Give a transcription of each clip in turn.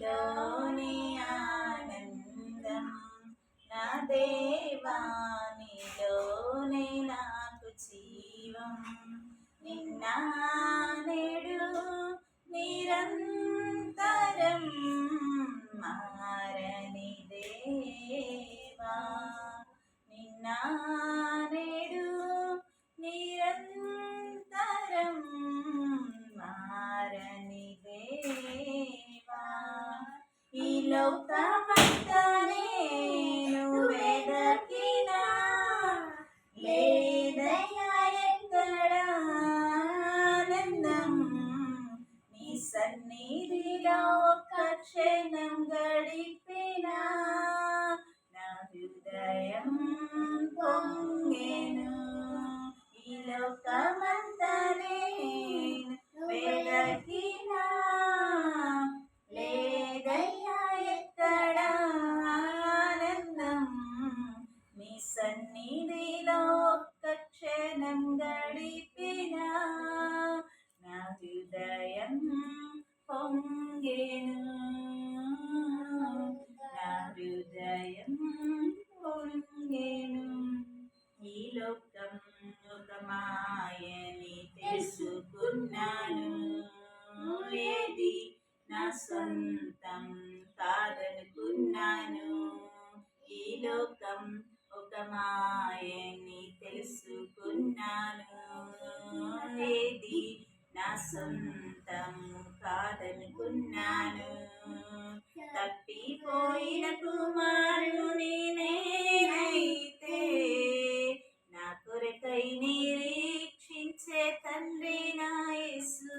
నీలోని ఆనందం నా దేవా నీలోనే నాకు జీవం నిన్న నేడు నిరంతరం మారని దేవా నిన్న నేడు నిరంతరం మారని దేవా ఈ లోకమంతా నేను వెదకినా లేదయ్యా ఎక్కడ ఆనందం నీ సన్నిధిలో ఒక్క క్షణం గడిపినా నా హృదయం పొంగెను ఈ లోకమంతా నేను వెదకినా లేదయ్యా ఎక్కడ ఆనందం నీ సన్నిధిలో ఒక్క క్షణం గడిపినా నా హృదయం పొంగెను నా హృదయం పొంగెను ఈ లోకం ఒక మాయని తెలుసుకున్నాను ఏది నా సొంతం కాదనుకున్నాను ఈ లోకం ఒక మాయని తెలుసుకున్నాను ఏది నా సొంతం కాదనుకున్నాను తప్పిపోయిన కుమారుని నేనైతే నా కొరకై నిరీక్షించే తండ్రి నా యేసు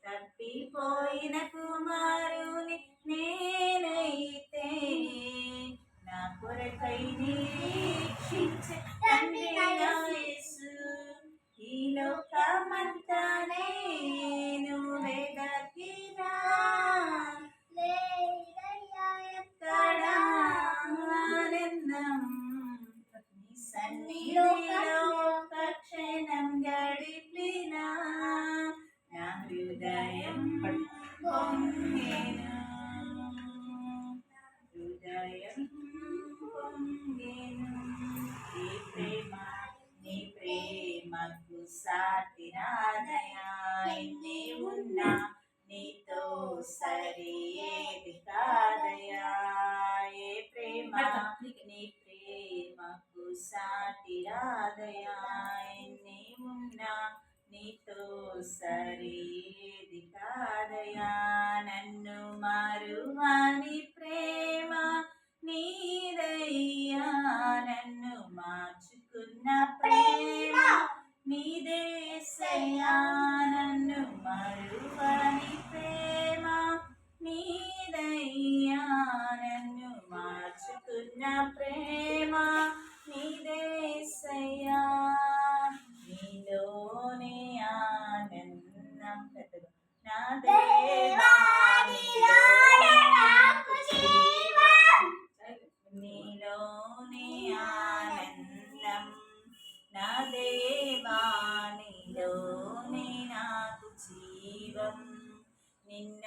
తప్పిపోయిన కుమారుని నేనైతే నా కొరకై నిరీక్షించే తండ్రి నా యేసు ఈ లోకమంతా నేను వెదకినా లేదయ్యా ఎక్కడ ఆనందం నీ సన్నిధిలో ఒక్క క్షణం గడిపినా నా హృదయం పొంగెను హృదయం పొంగెను నీ ప్రేమకు సాటి రాదయా ఎన్ని ఉన్నా నీతో సరి ఏది కాదయా ఏ ప్రేమ నీ ప్రేమకు సాటి రాదయా ఎన్ని ఉన్నా నీతో సరి ఏది కాదయా నన్ను మారువాని ప్రేమ నీదయ్యా నన్ను మార్చుకున్న ప్రేమ నీదేసయ్యా నన్ను మరువని ప్రేమ నీదయ్యా నన్ను మార్చుకున్న ప్రేమ నీదేసయ్యా నీలోనే ఆనందం నా దేవా నీలోనే నాకు జీవం నీలోనే ఆనందం నా దేవా నీలోనే నాకు జీవం నిన్న